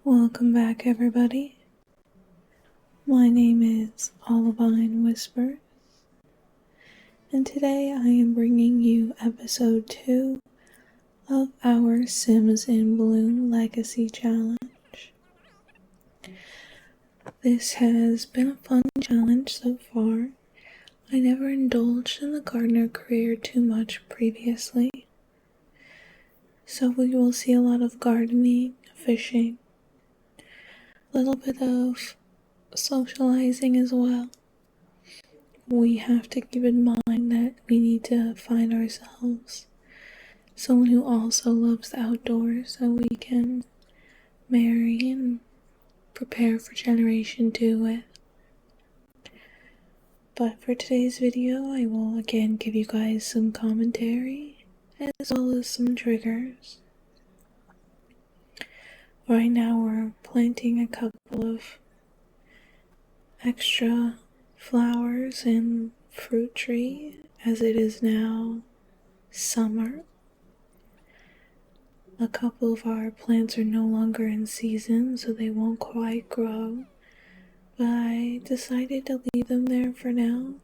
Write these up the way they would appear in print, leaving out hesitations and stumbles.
Welcome back, everybody. My name is Olivine Whispers, and today I am bringing you episode 2 of our Sims in Bloom Legacy Challenge. This has been a fun challenge so far. I never indulged in the gardener career too much previously, so we will see a lot of gardening, fishing, a little bit of socializing as well. We have to keep in mind that we need to find ourselves someone who also loves the outdoors so we can marry and prepare for generation 2 with. But for today's video, I will again give you guys some commentary as well as some triggers. Right now we're planting a couple of extra flowers and fruit tree as it is now summer. A couple of our plants are no longer in season, so they won't quite grow, but I decided to leave them there for now,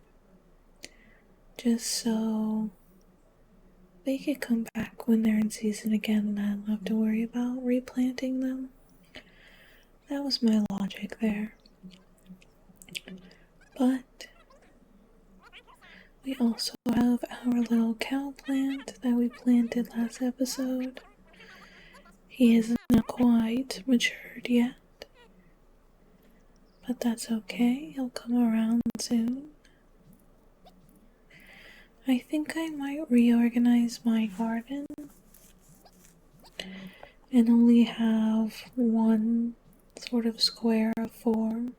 just so they could come back when they're in season again and I don't have to worry about replanting them. That was my logic there. But we also have our little cow plant that we planted last episode. He is not quite matured yet, but that's okay, he'll come around soon. I think I might reorganize my garden and only have one sort of square of form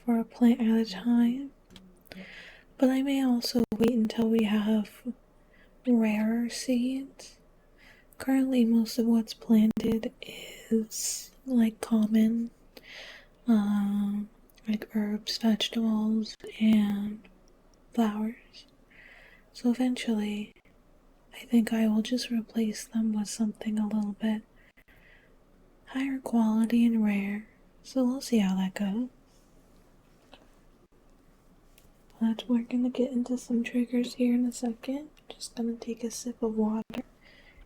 for a plant at a time, but I may also wait until we have rarer seeds. Currently most of what's planted is like common, like herbs, vegetables, and flowers. So eventually I think I will just replace them with something a little bit higher quality and rare. So we'll see how that goes. But we're gonna get into some triggers here in a second. Just gonna take a sip of water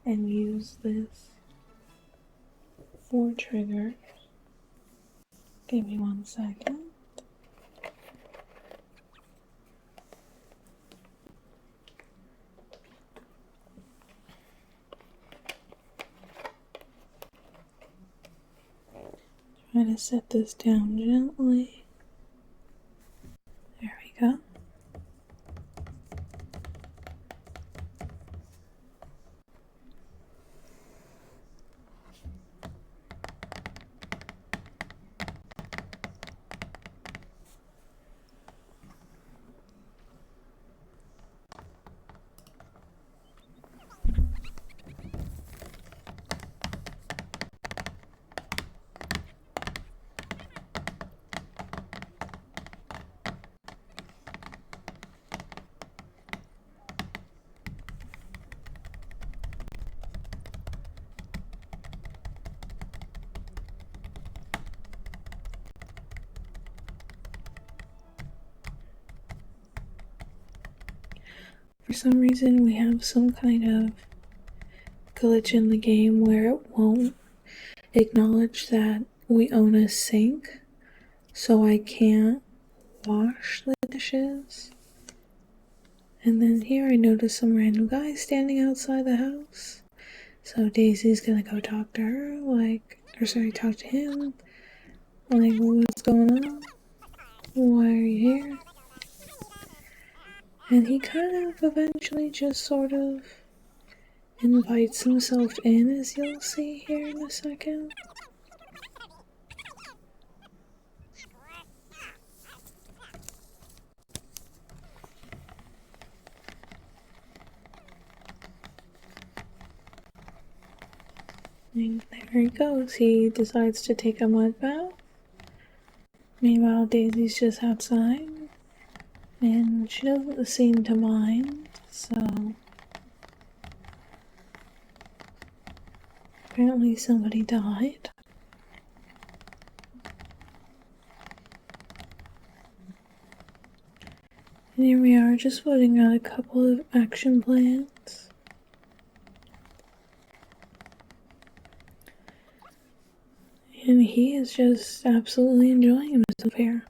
and use this for triggers. Give me 1 second. Try to set this down gently. There we go. For some reason we have some kind of glitch in the game where it won't acknowledge that we own a sink, so I can't wash the dishes. And then here I notice some random guy standing outside the house. So Daisy's gonna go talk to her, talk to him. Like, what's going on? Why are you here? And he kind of eventually just sort of invites himself in, as you'll see here in a second. And there he goes. He decides to take a mud bath. Meanwhile, Daisy's just outside, and she doesn't seem to mind, so apparently somebody died. And here we are, just voting out a couple of action plans. And he is just absolutely enjoying himself here.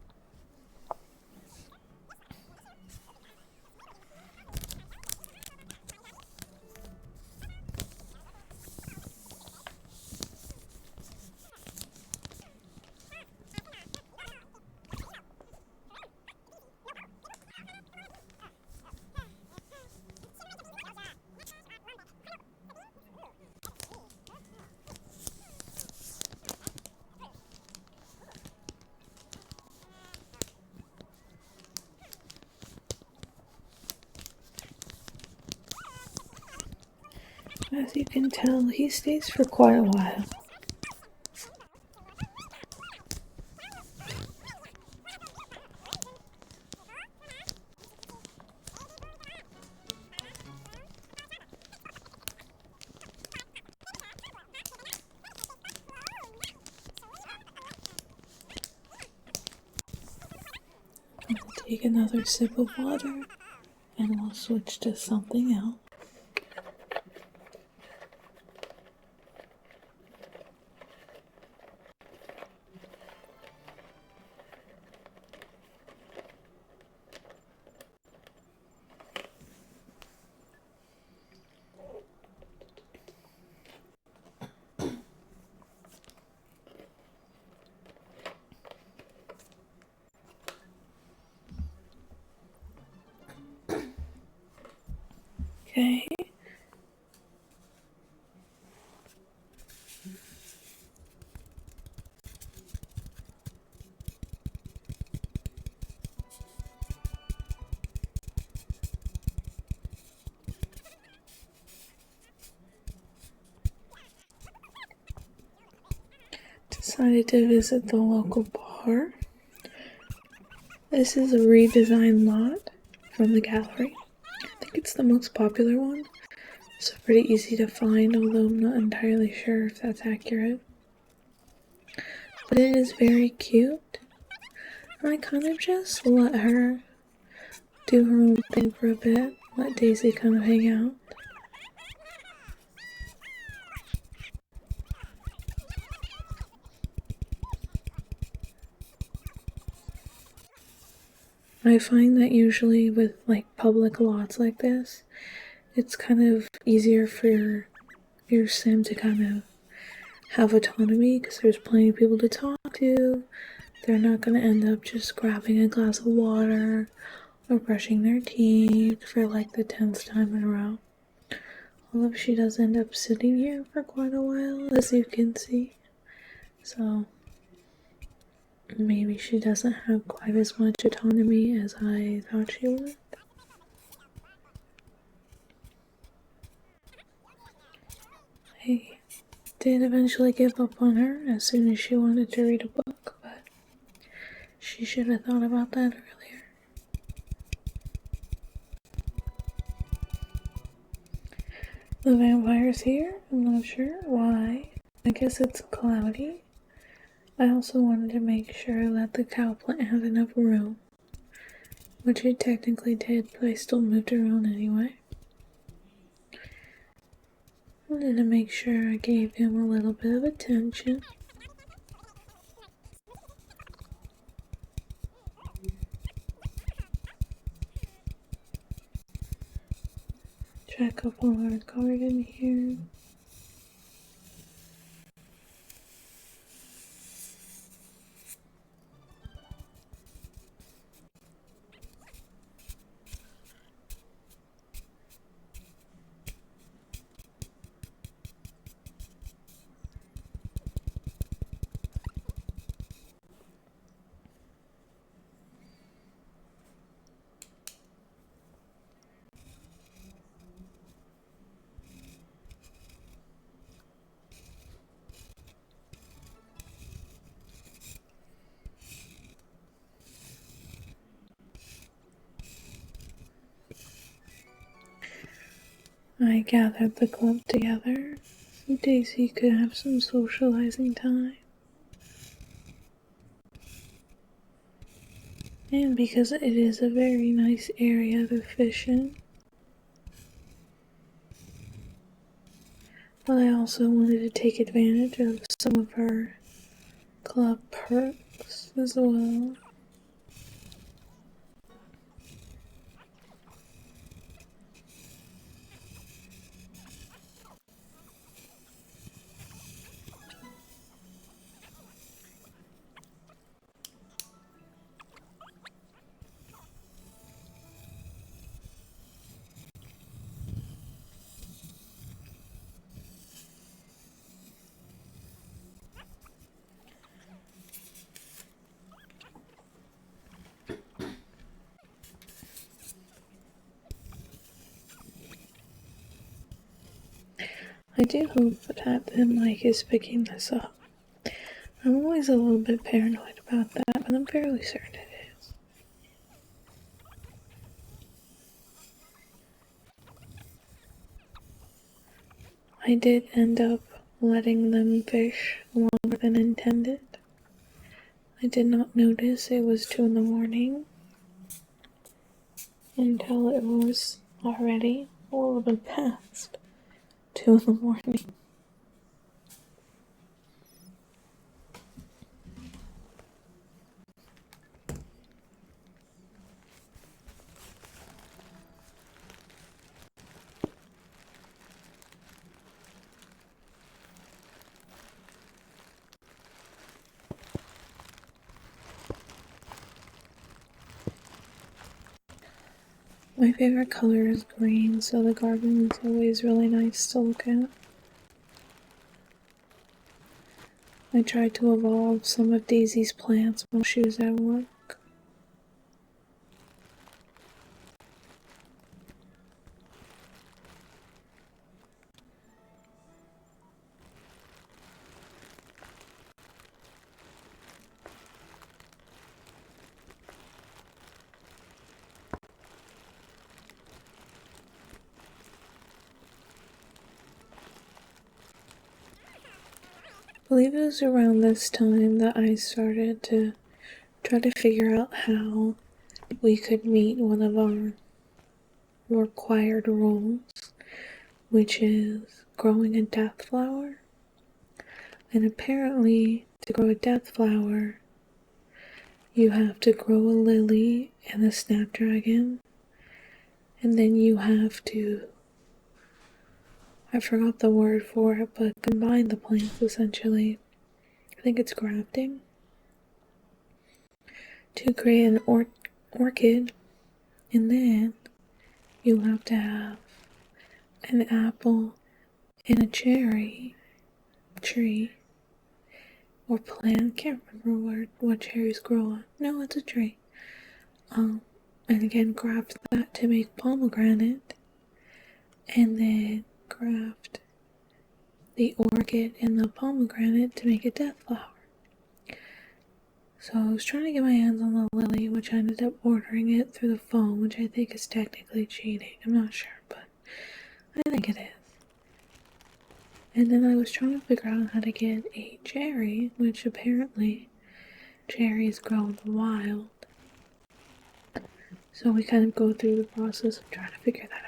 As you can tell, he stays for quite a while. Take another sip of water and we'll switch to something else. Okay. Decided to visit the local bar. This is a redesigned lot from the gallery. I think it's the most popular one. It's pretty easy to find, although I'm not entirely sure if that's accurate. But it is very cute. And I kind of just let her do her own thing for a bit. Let Daisy kind of hang out. I find that usually with like public lots like this, it's kind of easier for your sim to kind of have autonomy because there's plenty of people to talk to. They're not going to end up just grabbing a glass of water or brushing their teeth for like the 10th time in a row. Although she does end up sitting here for quite a while, as you can see. So maybe she doesn't have quite as much autonomy as I thought she would. I did eventually give up on her as soon as she wanted to read a book, but she should have thought about that earlier. The vampire's here. I'm not sure why. I guess it's cloudy. I also wanted to make sure that the cow plant had enough room, which it technically did, but I still moved around anyway. I wanted to make sure I gave him a little bit of attention. Check up on our garden here. I gathered the club together so Daisy could have some socializing time. And because it is a very nice area to fish in, but I also wanted to take advantage of some of her club perks as well. I do hope that the mic is picking this up. I'm always a little bit paranoid about that, but I'm fairly certain it is. I did end up letting them fish longer than intended. I did not notice it was 2 in the morning until it was already a little bit past 2 in the morning. My favorite color is green, so the garden is always really nice to look at. I tried to evolve some of Daisy's plants while she was at work. I believe it was around this time that I started to try to figure out how we could meet one of our required roles, which is growing a death flower. And apparently, to grow a death flower, you have to grow a lily and a snapdragon, and then you have to, I forgot the word for it, but combine the plants essentially. I think it's grafting, to create an orchid, and then you have to have an apple and a cherry tree or plant. Can't remember what cherries grow on. No, it's a tree. And again, graft that to make pomegranate, and then graft the orchid and the pomegranate to make a death flower. So I was trying to get my hands on the lily, which I ended up ordering it through the phone, which I think is technically cheating. I'm not sure, but I think it is. And then I was trying to figure out how to get a cherry, which apparently cherries grow in the wild. So we kind of go through the process of trying to figure that out.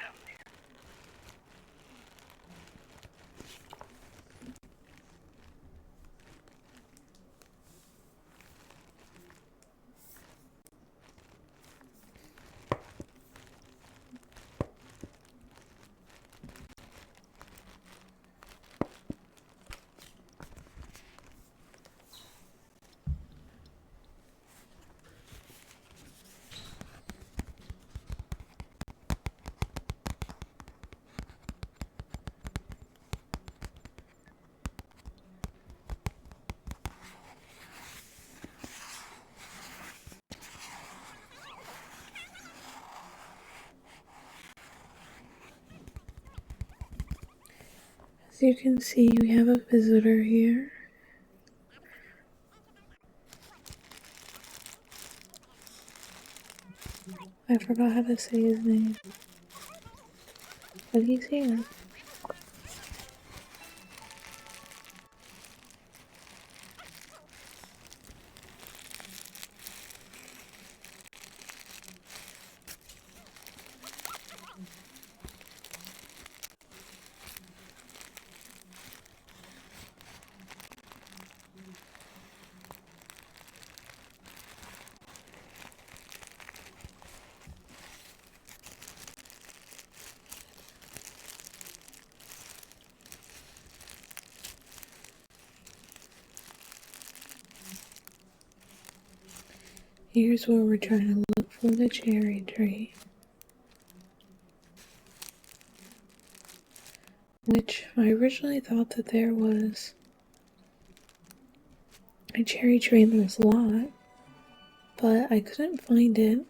As you can see, we have a visitor here. I forgot how to say his name, but he's here. Here's where we're trying to look for the cherry tree, which I originally thought that there was a cherry tree in this lot, but I couldn't find it.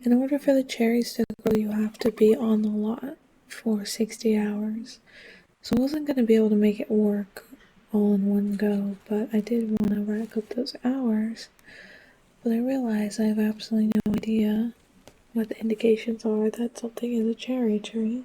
In order for the cherries to grow, you have to be on the lot for 60 hours. So I wasn't going to be able to make it work all in one go, but I did want to rack up those hours. But I realized I have absolutely no idea what the indications are that something is a cherry tree.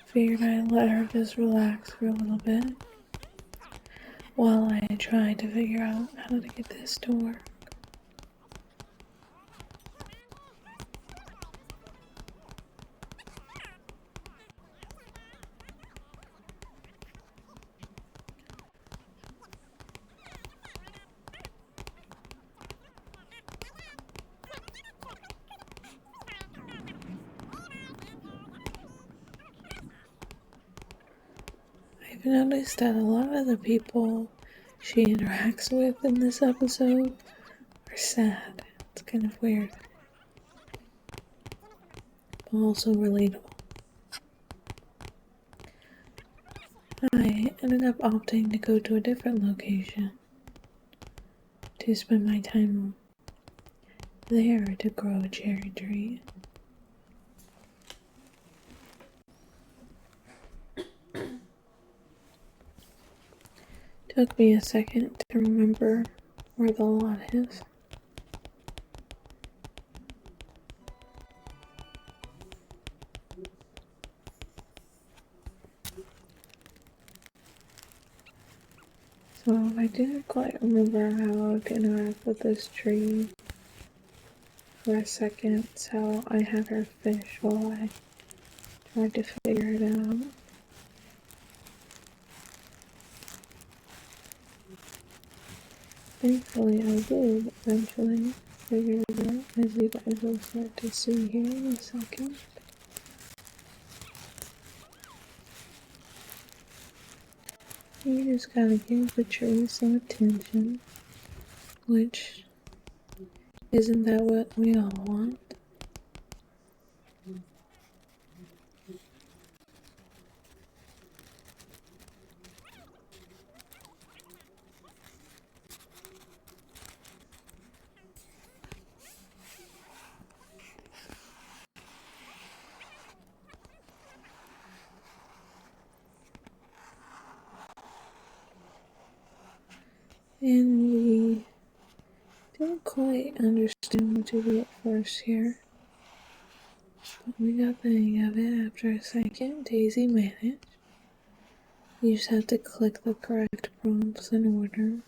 Figured I'd let her just relax for a little bit while I tried to figure out how to get this to work. I've noticed that a lot of the people she interacts with in this episode are sad. It's kind of weird, but also relatable. I ended up opting to go to a different location to spend my time there to grow a cherry tree. Took me a second to remember where the lot is. So I didn't quite remember how to interact with this tree for a second, so I had her fish while I tried to figure it out. Thankfully, I did eventually figure it out, as you guys will start to see here in a second. You just gotta give the tree some attention, which isn't that what we all want? And we didn't quite understand what to do at first here, but we got the hang of it after a second. Daisy managed. You just have to click the correct prompts in order.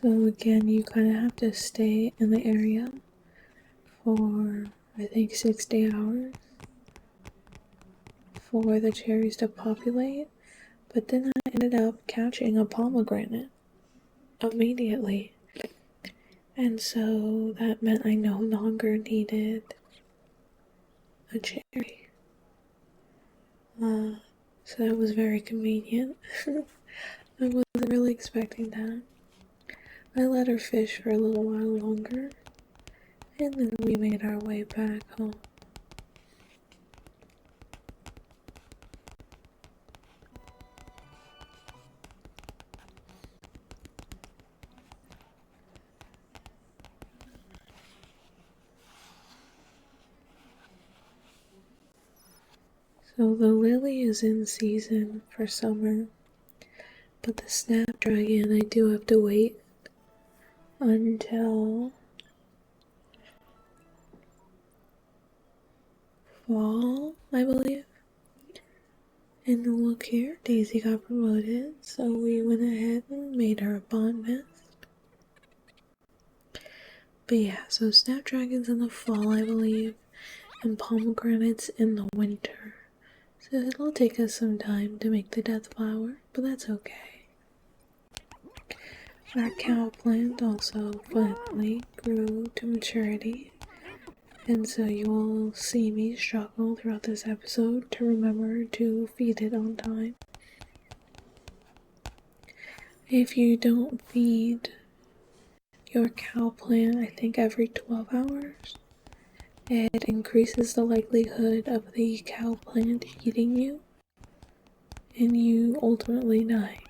So again, you kind of have to stay in the area for, I think, 60 hours for the cherries to populate. But then I ended up catching a pomegranate immediately. And so that meant I no longer needed a cherry. So that was very convenient. I wasn't really expecting that. I let her fish for a little while longer, and then we made our way back home. So the lily is in season for summer, but the snapdragon I do have to wait until fall, I believe. And look here, Daisy got promoted, so we went ahead and made her a botanist. But yeah, so snapdragons in the fall, I believe, and pomegranates in the winter. So it'll take us some time to make the death flower, but that's okay. Our cow plant also finally grew to maturity, and so you will see me struggle throughout this episode to remember to feed it on time. If you don't feed your cow plant, I think every 12 hours, it increases the likelihood of the cow plant eating you and you ultimately dying.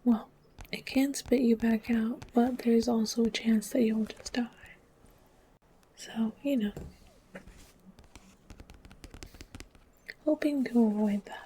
Well, it can spit you back out, but there's also a chance that you'll just die. So, hoping to avoid that.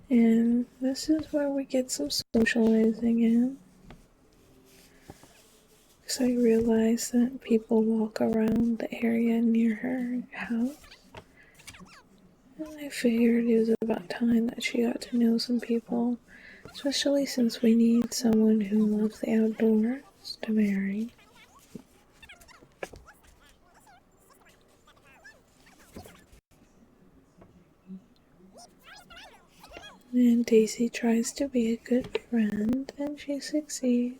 And this is where we get some socializing in. Because I realized that people walk around the area near her house. And I figured it was about time that she got to know some people. Especially since we need someone who loves the outdoors to marry. And Daisy tries to be a good friend, and she succeeds,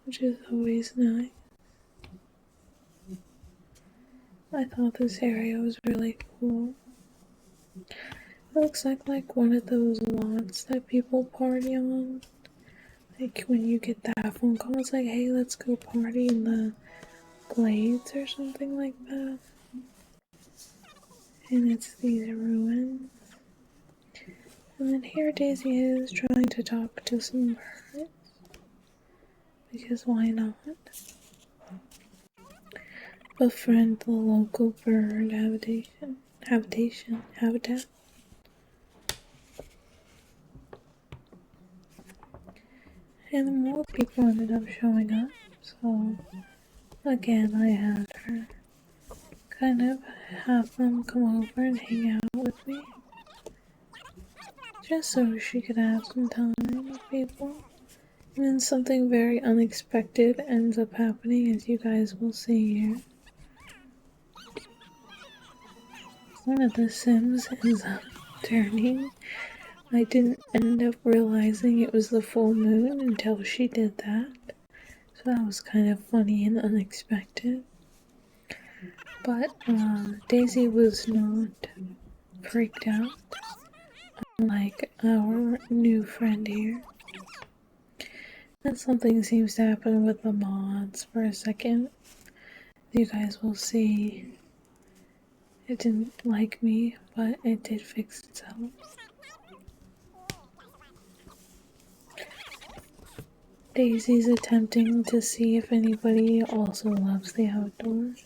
which is always nice. I thought this area was really cool. It looks like one of those lots that people party on. Like when you get that phone call, it's like, hey, let's go party in the Glades or something like that. And it's these ruins. And then here Daisy is trying to talk to some birds. Because why not? Befriend the local bird habitat. And more people ended up showing up, so again I had her kind of have them come over and hang out with me. Just so she could have some time with people. And then something very unexpected ends up happening, as you guys will see here. One of the Sims ends up turning. I didn't end up realizing it was the full moon until she did that. So that was kind of funny and unexpected. But Daisy was not freaked out like our new friend here. And something seems to happen with the mods for a second. You guys will see. It didn't like me, but it did fix itself. Daisy's attempting to see if anybody also loves the outdoors.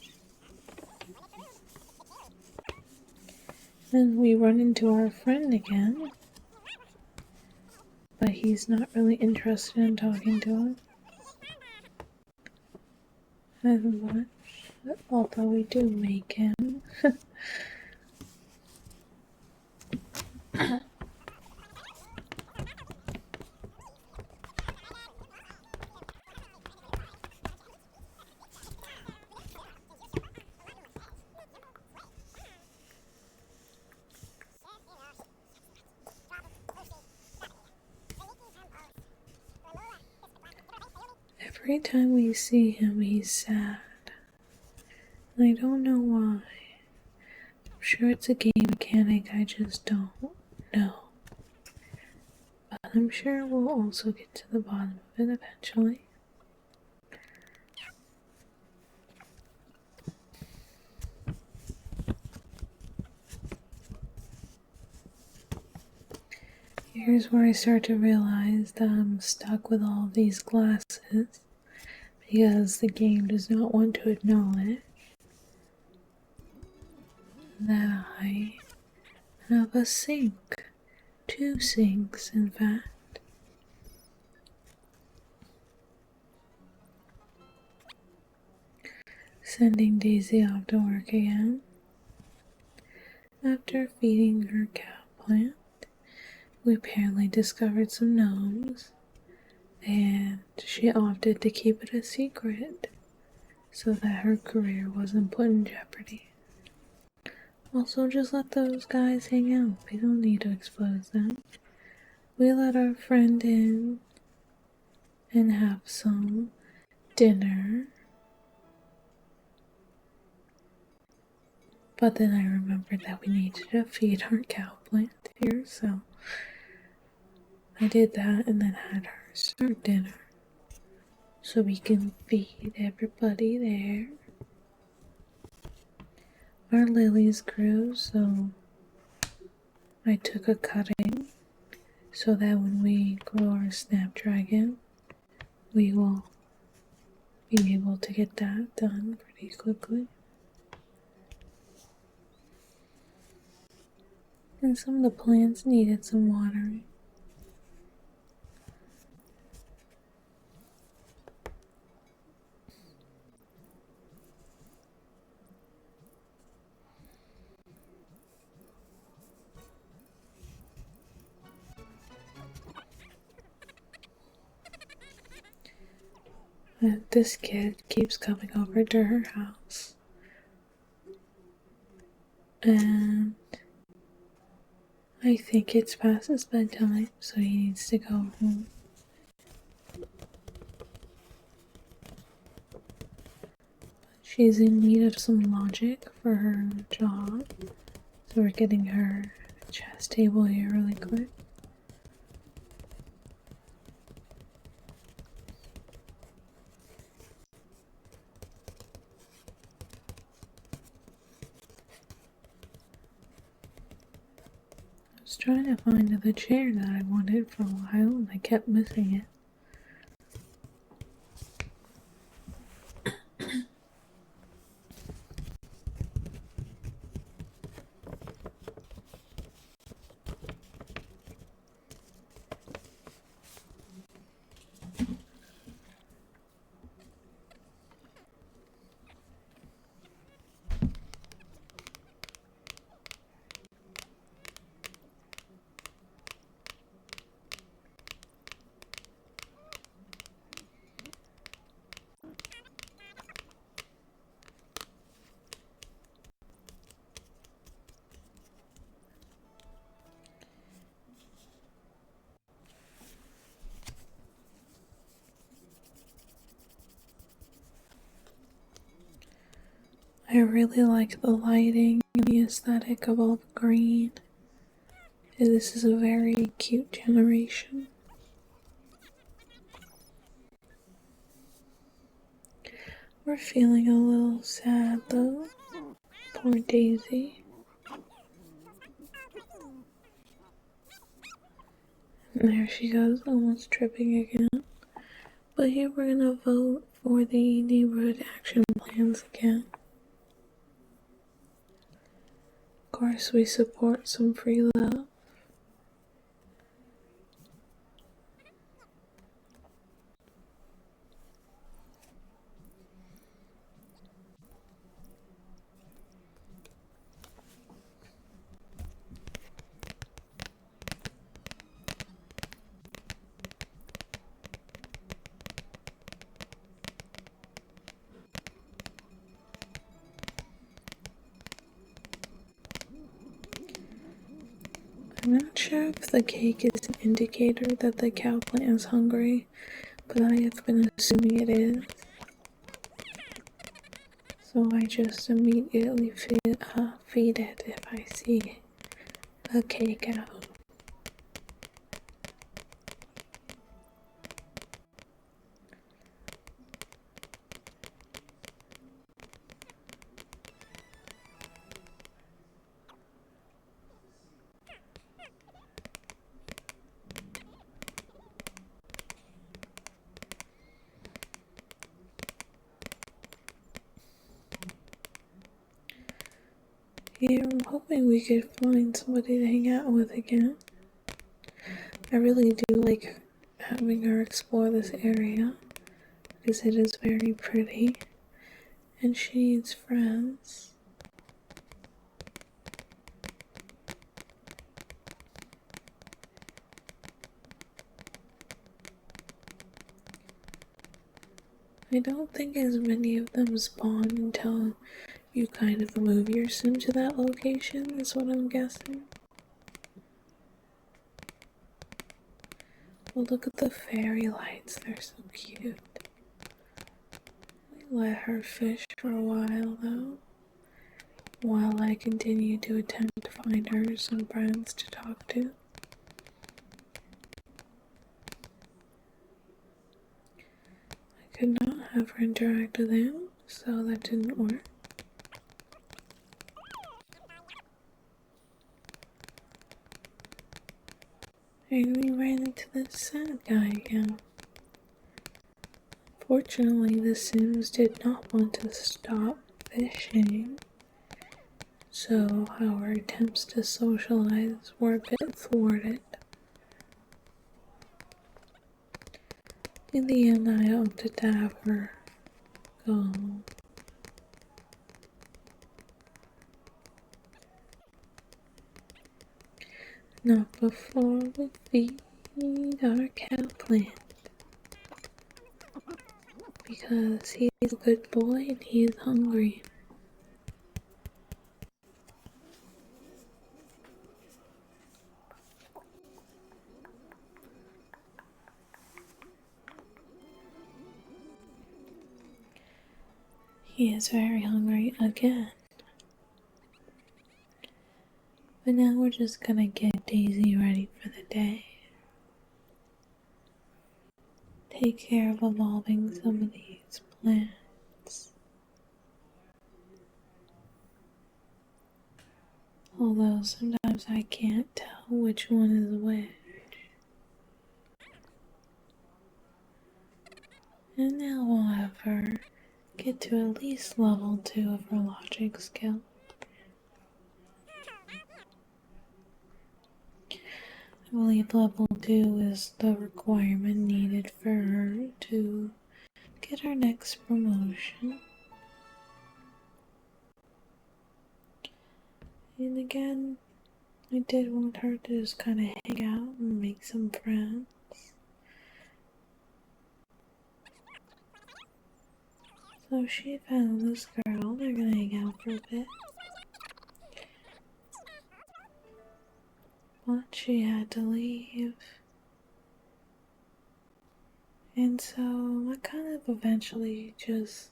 Then we run into our friend again, but he's not really interested in talking to us as much, although we do make him. Every time we see him, he's sad. And I don't know why. I'm sure it's a game mechanic, I just don't know. But I'm sure we'll also get to the bottom of it eventually. Here's where I start to realize that I'm stuck with all of these glasses because the game does not want to acknowledge that I have a sink. 2 sinks, in fact. Sending Daisy off to work again. After feeding her cow plant, we apparently discovered some gnomes, and she opted to keep it a secret so that her career wasn't put in jeopardy. Also, just let those guys hang out. We don't need to expose them. We let our friend in and have some dinner. But then I remembered that we needed to feed our cow plant here, so I did that and then had her serve dinner so we can feed everybody there. Our lilies grew, so I took a cutting so that when we grow our snapdragon, we will be able to get that done pretty quickly. And some of the plants needed some watering. This kid keeps coming over to her house. And I think it's past his bedtime, so he needs to go home. She's in need of some logic for her job, so we're getting her a chess table here really quick. I was trying to find the chair that I wanted for a while and I kept missing it. I really like the lighting and the aesthetic of all the green. And this is a very cute generation. We're feeling a little sad though. Poor Daisy. And there she goes, almost tripping again. But here we're gonna vote for the neighborhood action plans again. Of course, we support some free love. I'm not sure if the cake is an indicator that the cow plant is hungry, but I have been assuming it is. So I just immediately feed it if I see a cake out. Yeah, I'm hoping we could find somebody to hang out with again. I really do like having her explore this area because it is very pretty and she needs friends. I don't think as many of them spawn until you kind of move your sim to that location, is what I'm guessing. Well, look at the fairy lights, they're so cute. We let her fish for a while though, while I continue to attempt to find her some friends to talk to. I could not have her interact with him, so that didn't work. And we ran into this sad guy again. Fortunately, the Sims did not want to stop fishing, so our attempts to socialize were a bit thwarted. In the end, I opted to have her go. Not before we feed our cow plant. Because he's a good boy and he is hungry. He is very hungry again. But now we're just gonna get Daisy ready for the day. Take care of evolving some of these plants. Although sometimes I can't tell which one is which. And now we'll have her get to at least level 2 of her logic skill. I believe level 2 is the requirement needed for her to get her next promotion. And again, I did want her to just kind of hang out and make some friends. So she found this girl, they're gonna hang out for a bit. But she had to leave. And so I kind of eventually just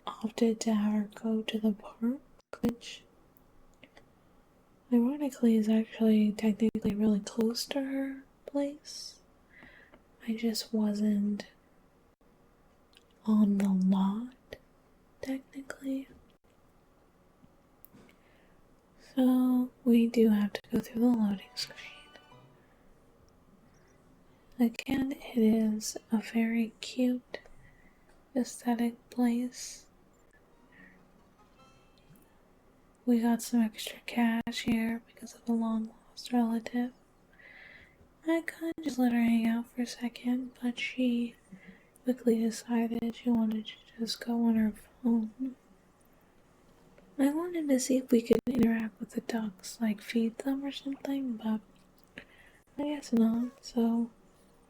opted to have her go to the park, which ironically is actually technically really close to her place. I just wasn't on the lot, technically. So we do have to go through the loading screen. Again, it is a very cute, aesthetic place. We got some extra cash here because of a long lost relative. I kind of just let her hang out for a second, but she quickly decided she wanted to just go on her phone. I wanted to see if we could interact with the ducks, like feed them or something, but I guess not, so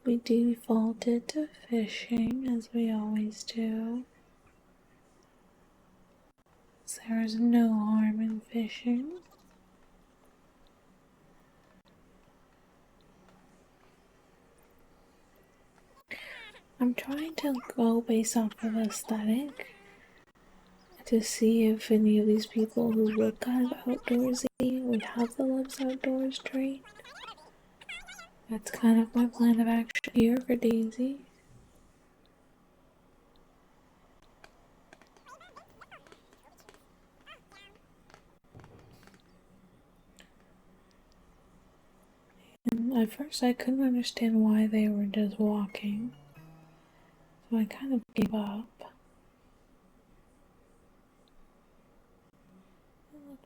we defaulted to fishing as we always do. There is no harm in fishing. I'm trying to go based off of aesthetic to see if any of these people who look kind of outdoorsy would have the loves outdoors trait. That's kind of my plan of action here for Daisy. And at first I couldn't understand why they were just walking, so I kind of gave up.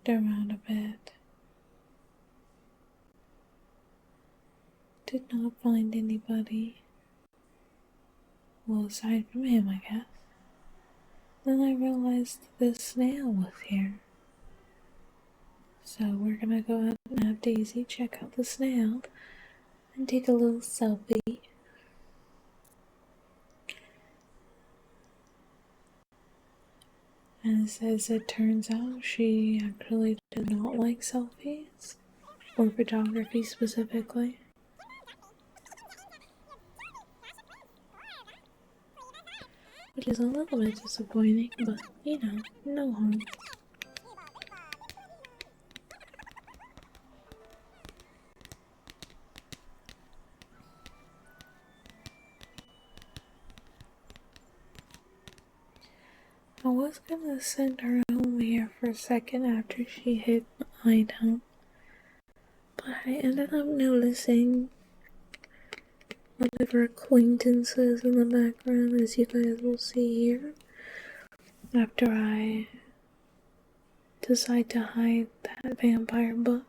looked around a bit. Did not find anybody. Well, aside from him, I guess. Then I realized the snail was here. So we're gonna go out and have Daisy check out the snail and take a little selfie. As it turns out, she actually did not like selfies, or photography specifically. Which is a little bit disappointing, but you know, no harm. I was gonna send her home here for a second after she hit the item, but I ended up noticing one of her acquaintances in the background, as you guys will see here, after I decide to hide that vampire book.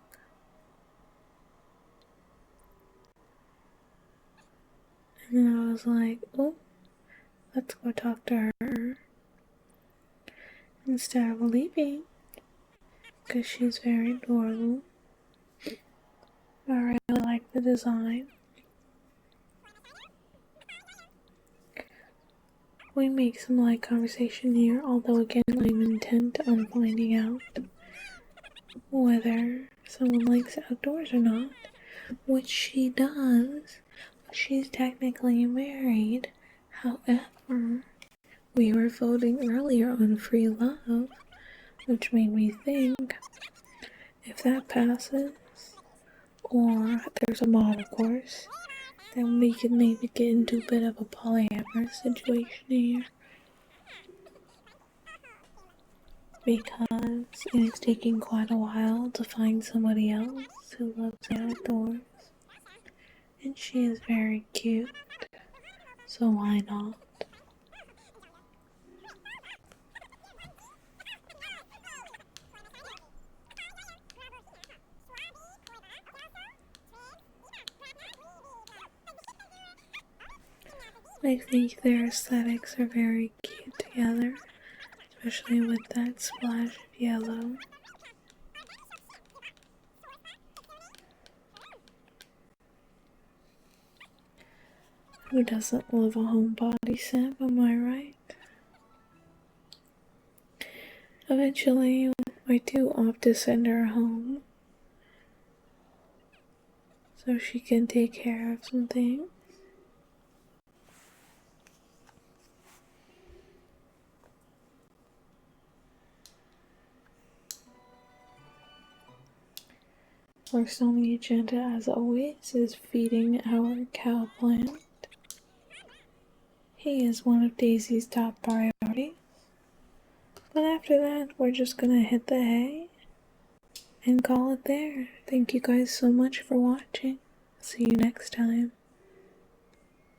And then I was like, oh, let's go talk to her instead of leaving, because she's very adorable. I really like the design. We make some light conversation here, although again I'm intent on finding out whether someone likes outdoors or not, which she does. She's technically married. However, we were voting earlier on free love, which made me think if that passes, or there's a mod, of course, then we could maybe get into a bit of a polyamorous situation here. Because it's taking quite a while to find somebody else who loves the outdoors. And she is very cute, so why not? I think their aesthetics are very cute together, especially with that splash of yellow. Who doesn't love a homebody sim, am I right? Eventually, I do opt to send her home so she can take care of some things. First on the agenda, as always, is feeding our cow plant. He is one of Daisy's top priorities. But after that, we're just gonna hit the hay and call it there. Thank you guys so much for watching. See you next time.